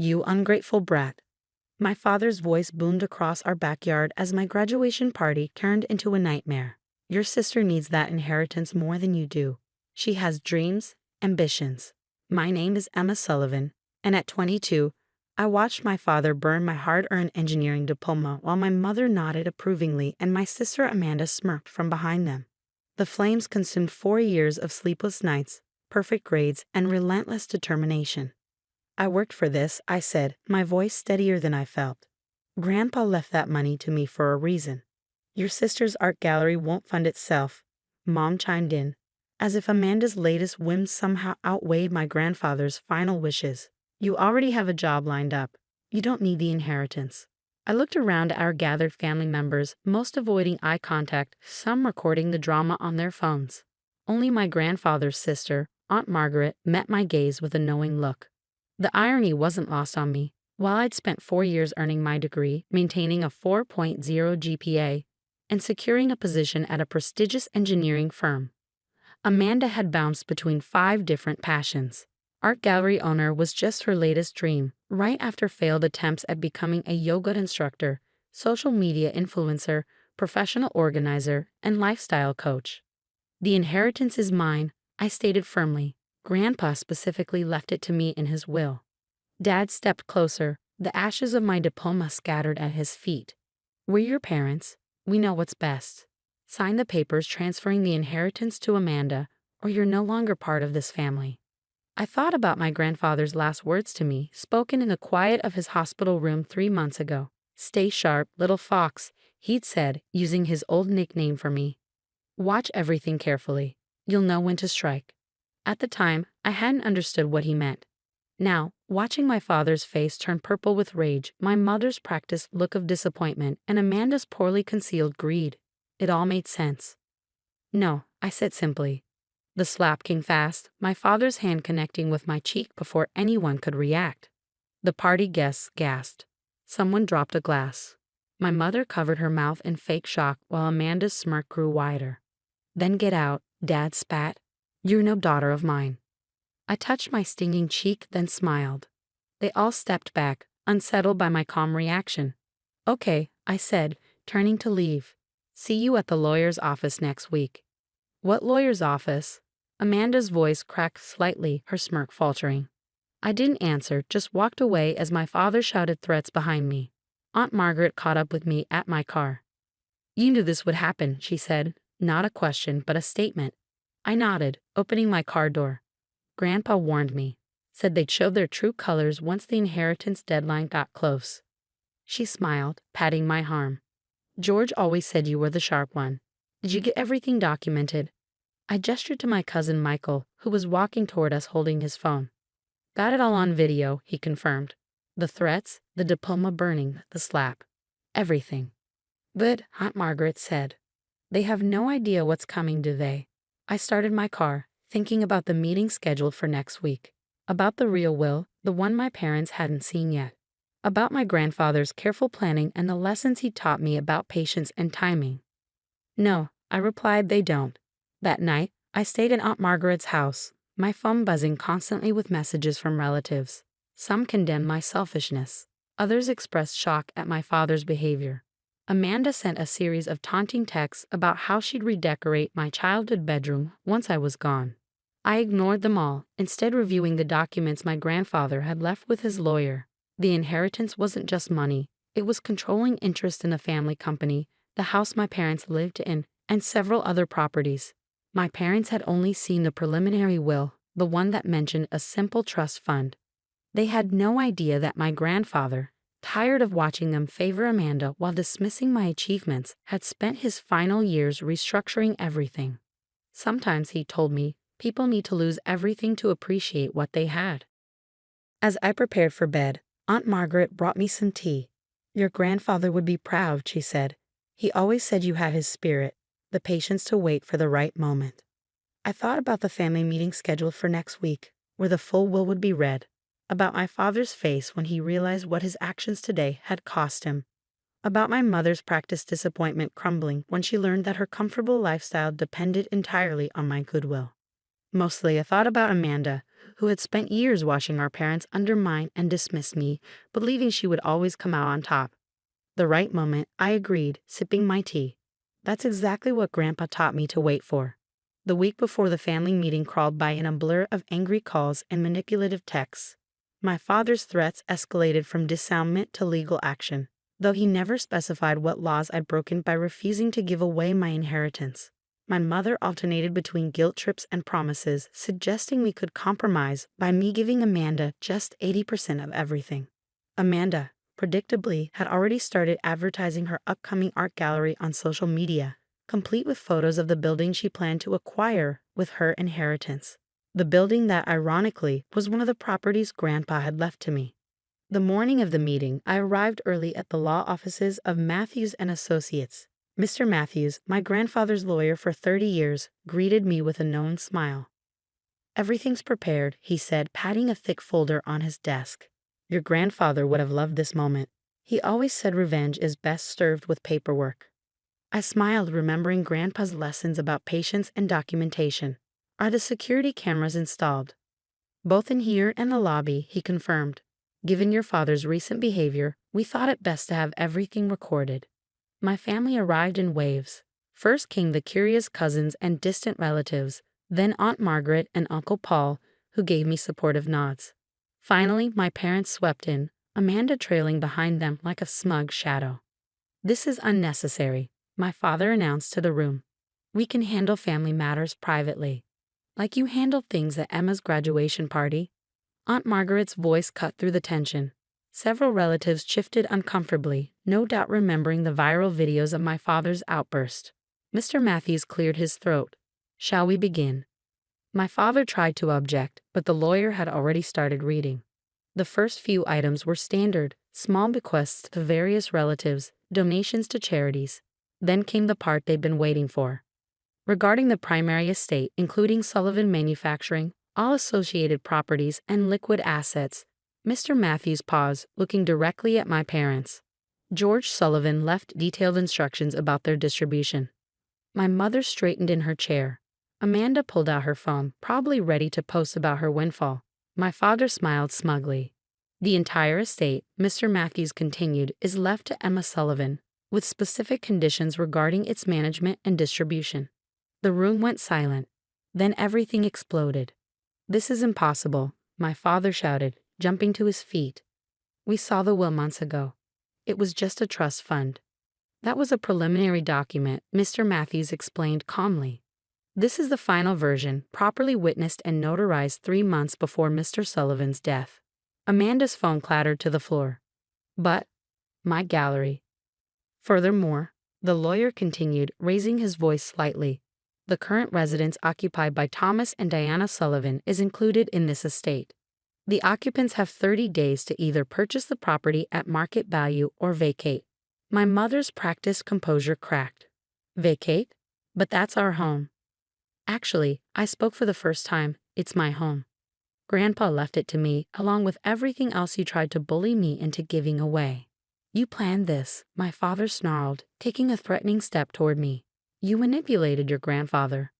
"You ungrateful brat." My father's voice boomed across our backyard as my graduation party turned into a nightmare. "Your sister needs that inheritance more than you do. She has dreams, ambitions. My name is Emma Sullivan, and at 22, I watched my father burn my hard-earned engineering diploma while my mother nodded approvingly and my sister Amanda smirked from behind them. The flames consumed 4 years of sleepless nights, perfect grades, and relentless determination. "I worked for this," I said, my voice steadier than I felt. "Grandpa left that money to me for a reason." "Your sister's art gallery won't fund itself," Mom chimed in, as if Amanda's latest whims somehow outweighed my grandfather's final wishes. "You already have a job lined up. You don't need the inheritance." I looked around at our gathered family members, most avoiding eye contact, some recording the drama on their phones. Only my grandfather's sister, Aunt Margaret, met my gaze with a knowing look. The irony wasn't lost on me. While I'd spent 4 years earning my degree, maintaining a 4.0 GPA, and securing a position at a prestigious engineering firm, Amanda had bounced between 5 different passions. Art gallery owner was just her latest dream, right after failed attempts at becoming a yoga instructor, social media influencer, professional organizer, and lifestyle coach. "The inheritance is mine," I stated firmly. "Grandpa specifically left it to me in his will." Dad stepped closer, the ashes of my diploma scattered at his feet. "We're your parents. We know what's best. Sign the papers transferring the inheritance to Amanda, or you're no longer part of this family." I thought about my grandfather's last words to me, spoken in the quiet of his hospital room 3 months ago. "Stay sharp, little fox," he'd said, using his old nickname for me. "Watch everything carefully. You'll know when to strike." At the time, I hadn't understood what he meant. Now, watching my father's face turn purple with rage, my mother's practiced look of disappointment, and Amanda's poorly concealed greed, it all made sense. "No," I said simply. The slap came fast, my father's hand connecting with my cheek before anyone could react. The party guests gasped. Someone dropped a glass. My mother covered her mouth in fake shock while Amanda's smirk grew wider. "Then get out," Dad spat. "You're no daughter of mine." I touched my stinging cheek, then smiled. They all stepped back, unsettled by my calm reaction. "Okay," I said, turning to leave. "See you at the lawyer's office next week." "What lawyer's office?" Amanda's voice cracked slightly, her smirk faltering. I didn't answer, just walked away as my father shouted threats behind me. Aunt Margaret caught up with me at my car. "You knew this would happen," she said, not a question, but a statement. I nodded, opening my car door. "Grandpa warned me. Said they'd show their true colors once the inheritance deadline got close." She smiled, patting my arm. "George always said you were the sharp one. Did you get everything documented?" I gestured to my cousin Michael, who was walking toward us holding his phone. "Got it all on video," he confirmed. "The threats, the diploma burning, the slap. Everything." "Good," Aunt Margaret said. "They have no idea what's coming, do they?" I started my car, thinking about the meeting scheduled for next week. About the real will, the one my parents hadn't seen yet. About my grandfather's careful planning and the lessons he taught me about patience and timing. "No," I replied, "they don't." That night, I stayed in Aunt Margaret's house, my phone buzzing constantly with messages from relatives. Some condemned my selfishness. Others expressed shock at my father's behavior. Amanda sent a series of taunting texts about how she'd redecorate my childhood bedroom once I was gone. I ignored them all, instead reviewing the documents my grandfather had left with his lawyer. The inheritance wasn't just money. It was controlling interest in the family company, the house my parents lived in, and several other properties. My parents had only seen the preliminary will, the one that mentioned a simple trust fund. They had no idea that my grandfather, tired of watching them favor Amanda while dismissing my achievements, had spent his final years restructuring everything. Sometimes, he told me, people need to lose everything to appreciate what they had. As I prepared for bed, Aunt Margaret brought me some tea. "Your grandfather would be proud," she said. "He always said you had his spirit, the patience to wait for the right moment." I thought about the family meeting scheduled for next week, where the full will would be read, about my father's face when he realized what his actions today had cost him, about my mother's practiced disappointment crumbling when she learned that her comfortable lifestyle depended entirely on my goodwill. Mostly I thought about Amanda, who had spent years watching our parents undermine and dismiss me, believing she would always come out on top. The right moment, I agreed, sipping my tea. That's exactly what Grandpa taught me to wait for. The week before the family meeting crawled by in a blur of angry calls and manipulative texts. My father's threats escalated from disarmament to legal action, though he never specified what laws I'd broken by refusing to give away my inheritance. My mother alternated between guilt trips and promises, suggesting we could compromise by me giving Amanda just 80% of everything. Amanda, predictably, had already started advertising her upcoming art gallery on social media, complete with photos of the building she planned to acquire with her inheritance. The building that, ironically, was one of the properties Grandpa had left to me. The morning of the meeting, I arrived early at the law offices of Matthews and Associates. Mr. Matthews, my grandfather's lawyer for 30 years, greeted me with a knowing smile. "Everything's prepared," he said, patting a thick folder on his desk. "Your grandfather would have loved this moment. He always said revenge is best served with paperwork." I smiled, remembering Grandpa's lessons about patience and documentation. "Are the security cameras installed?" "Both in here and the lobby," he confirmed. "Given your father's recent behavior, we thought it best to have everything recorded." My family arrived in waves. First came the curious cousins and distant relatives, then Aunt Margaret and Uncle Paul, who gave me supportive nods. Finally, my parents swept in, Amanda trailing behind them like a smug shadow. "This is unnecessary," my father announced to the room. "We can handle family matters privately. Like you handled things at Emma's graduation party." Aunt Margaret's voice cut through the tension. Several relatives shifted uncomfortably, no doubt remembering the viral videos of my father's outburst. Mr. Matthews cleared his throat. "Shall we begin?" My father tried to object, but the lawyer had already started reading. The first few items were standard, small bequests to various relatives, donations to charities. Then came the part they'd been waiting for. Regarding the primary estate, including Sullivan Manufacturing, all associated properties, and liquid assets, Mr. Matthews paused, looking directly at my parents. George Sullivan left detailed instructions about their distribution. My mother straightened in her chair. Amanda pulled out her phone, probably ready to post about her windfall. My father smiled smugly. "The entire estate," Mr. Matthews continued, "is left to Emma Sullivan, with specific conditions regarding its management and distribution." The room went silent. Then everything exploded. "This is impossible," my father shouted, jumping to his feet. "We saw the will months ago. It was just a trust fund." "That was a preliminary document," Mr. Matthews explained calmly. "This is the final version, properly witnessed and notarized 3 months before Mr. Sullivan's death." Amanda's phone clattered to the floor. "But my gallery." Furthermore, the lawyer continued, raising his voice slightly, "the current residence occupied by Thomas and Diana Sullivan is included in this estate. The occupants have 30 days to either purchase the property at market value or vacate." My mother's practiced composure cracked. "Vacate? But that's our home." "Actually, I spoke for the first time. It's my home. Grandpa left it to me, along with everything else you tried to bully me into giving away." "You planned this," my father snarled, taking a threatening step toward me. "You manipulated your grandfather."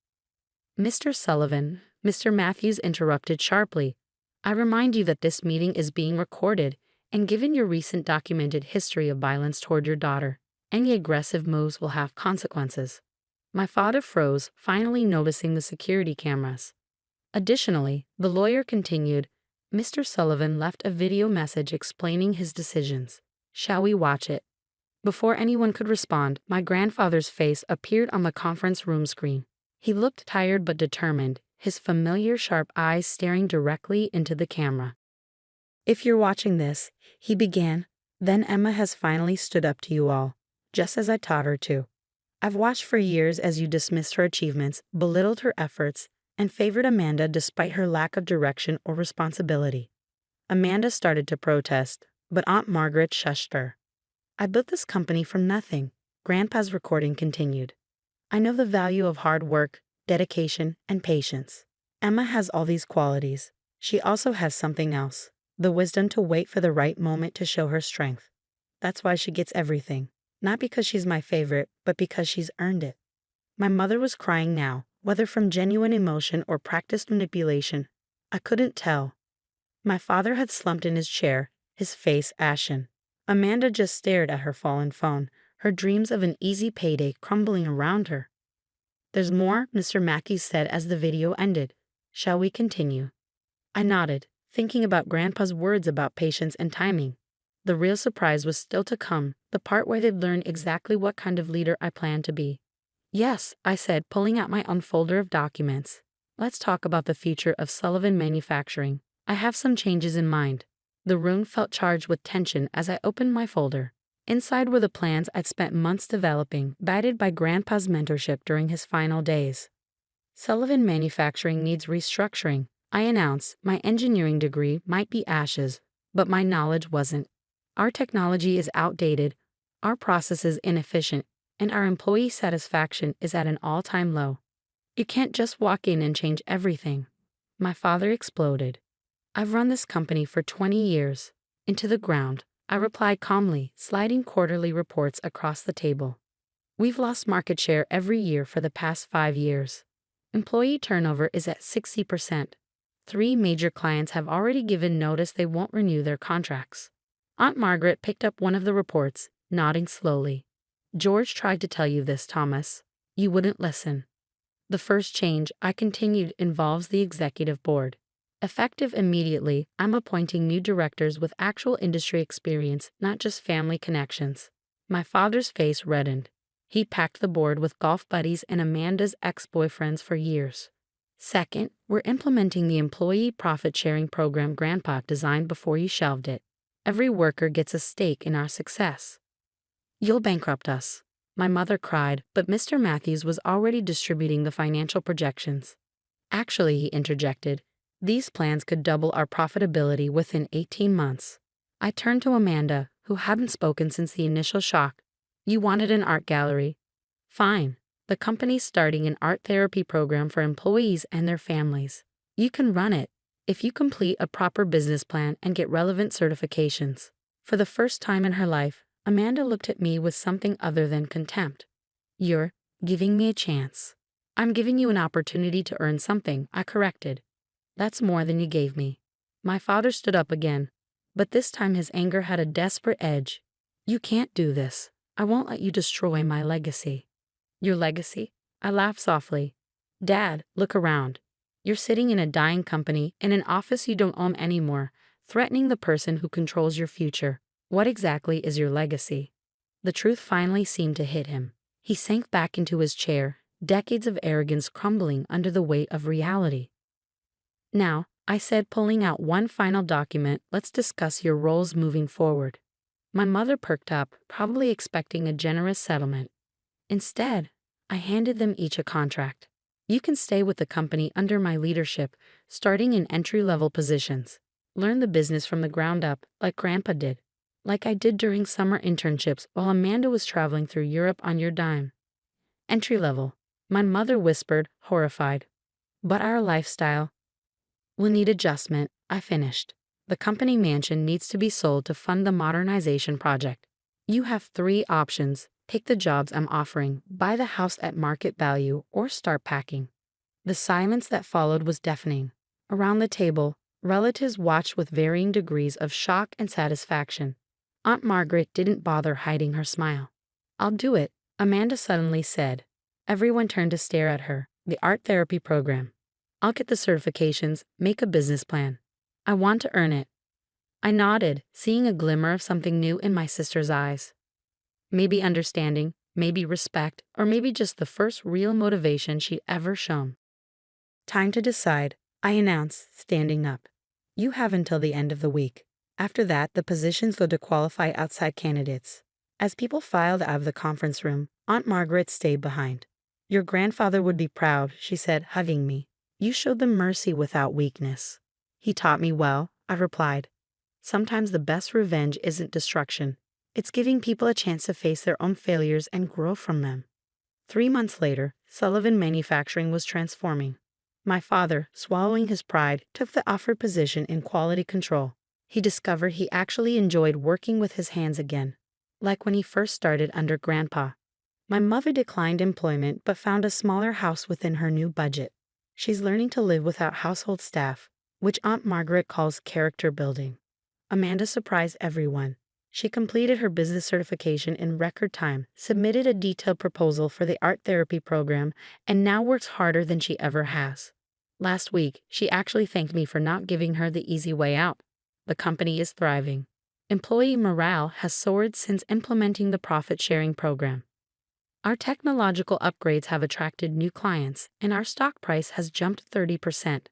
"Mr. Sullivan," Mr. Matthews interrupted sharply, "I remind you that this meeting is being recorded, and given your recent documented history of violence toward your daughter, any aggressive moves will have consequences." My father froze, finally noticing the security cameras. Additionally, the lawyer continued, "Mr. Sullivan left a video message explaining his decisions. Shall we watch it?" Before anyone could respond, my grandfather's face appeared on the conference room screen. He looked tired but determined, his familiar sharp eyes staring directly into the camera. "If you're watching this," he began, "then Emma has finally stood up to you all, just as I taught her to. I've watched for years as you dismissed her achievements, belittled her efforts, and favored Amanda despite her lack of direction or responsibility." Amanda started to protest, but Aunt Margaret shushed her. "I built this company from nothing," Grandpa's recording continued. "I know the value of hard work, dedication, and patience. Emma has all these qualities. She also has something else, the wisdom to wait for the right moment to show her strength. That's why she gets everything. Not because she's my favorite, but because she's earned it." My mother was crying now, whether from genuine emotion or practiced manipulation. I couldn't tell. My father had slumped in his chair, his face ashen. Amanda just stared at her fallen phone, her dreams of an easy payday crumbling around her. "There's more," Mr. Mackey said as the video ended. "Shall we continue?" I nodded, thinking about Grandpa's words about patience and timing. The real surprise was still to come, the part where they'd learn exactly what kind of leader I planned to be. "Yes," I said, pulling out my own folder of documents. "Let's talk about the future of Sullivan Manufacturing. I have some changes in mind." The room felt charged with tension as I opened my folder. Inside were the plans I'd spent months developing, guided by Grandpa's mentorship during his final days. "Sullivan Manufacturing needs restructuring," I announced. My engineering degree might be ashes, but my knowledge wasn't. "Our technology is outdated, our processes inefficient, and our employee satisfaction is at an all-time low. You can't just walk in and change everything." My father exploded. "I've run this company for 20 years. Into the ground," I replied calmly, sliding quarterly reports across the table. "We've lost market share every year for the past 5 years. Employee turnover is at 60%. 3 major clients have already given notice they won't renew their contracts." Aunt Margaret picked up one of the reports, nodding slowly. "George tried to tell you this, Thomas. You wouldn't listen." "The first change," I continued, "involves the executive board. Effective immediately, I'm appointing new directors with actual industry experience, not just family connections." My father's face reddened. He packed the board with golf buddies and Amanda's ex-boyfriends for years. "Second, we're implementing the employee profit-sharing program Grandpa designed before you shelved it. Every worker gets a stake in our success." "You'll bankrupt us," my mother cried, but Mr. Matthews was already distributing the financial projections. "Actually," he interjected, "these plans could double our profitability within 18 months. I turned to Amanda, who hadn't spoken since the initial shock. "You wanted an art gallery. Fine. The company's starting an art therapy program for employees and their families. You can run it, if you complete a proper business plan and get relevant certifications." For the first time in her life, Amanda looked at me with something other than contempt. "You're giving me a chance." "I'm giving you an opportunity to earn something," I corrected. "That's more than you gave me." My father stood up again, but this time his anger had a desperate edge. "You can't do this. I won't let you destroy my legacy." "Your legacy?" I laughed softly. "Dad, look around. You're sitting in a dying company, in an office you don't own anymore, threatening the person who controls your future. What exactly is your legacy?" The truth finally seemed to hit him. He sank back into his chair, decades of arrogance crumbling under the weight of reality. "Now," I said, pulling out one final document, "let's discuss your roles moving forward." My mother perked up, probably expecting a generous settlement. Instead, I handed them each a contract. "You can stay with the company under my leadership, starting in entry-level positions. Learn the business from the ground up, like Grandpa did. Like I did during summer internships while Amanda was traveling through Europe on your dime." "Entry-level," my mother whispered, horrified. "But our lifestyle will need adjustment," I finished. "The company mansion needs to be sold to fund the modernization project. You have 3 options. Take the jobs I'm offering, buy the house at market value, or start packing." The silence that followed was deafening. Around the table, relatives watched with varying degrees of shock and satisfaction. Aunt Margaret didn't bother hiding her smile. "I'll do it," Amanda suddenly said. Everyone turned to stare at her. "The art therapy program. I'll get the certifications, make a business plan. I want to earn it." I nodded, seeing a glimmer of something new in my sister's eyes. Maybe understanding, maybe respect, or maybe just the first real motivation she'd ever shown. "Time to decide," I announced, standing up. "You have until the end of the week. After that, the positions go to qualify outside candidates." As people filed out of the conference room, Aunt Margaret stayed behind. "Your grandfather would be proud," she said, hugging me. "You showed them mercy without weakness." "He taught me well," I replied. "Sometimes the best revenge isn't destruction. It's giving people a chance to face their own failures and grow from them." 3 months later, Sullivan Manufacturing was transforming. My father, swallowing his pride, took the offered position in quality control. He discovered he actually enjoyed working with his hands again, like when he first started under Grandpa. My mother declined employment but found a smaller house within her new budget. She's learning to live without household staff, which Aunt Margaret calls character building. Amanda surprised everyone. She completed her business certification in record time, submitted a detailed proposal for the art therapy program, and now works harder than she ever has. Last week, she actually thanked me for not giving her the easy way out. The company is thriving. Employee morale has soared since implementing the profit-sharing program. Our technological upgrades have attracted new clients, and our stock price has jumped 30%.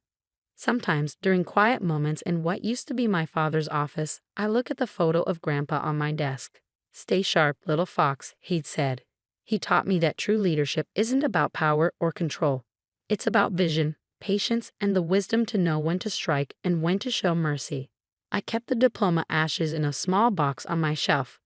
Sometimes, during quiet moments in what used to be my father's office, I look at the photo of Grandpa on my desk. "Stay sharp, little fox," he'd said. He taught me that true leadership isn't about power or control. It's about vision, patience, and the wisdom to know when to strike and when to show mercy. I kept the diploma ashes in a small box on my shelf,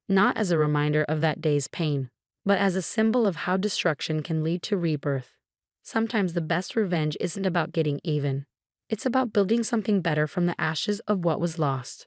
not as a reminder of that day's pain, but as a symbol of how destruction can lead to rebirth. Sometimes the best revenge isn't about getting even. It's about building something better from the ashes of what was lost.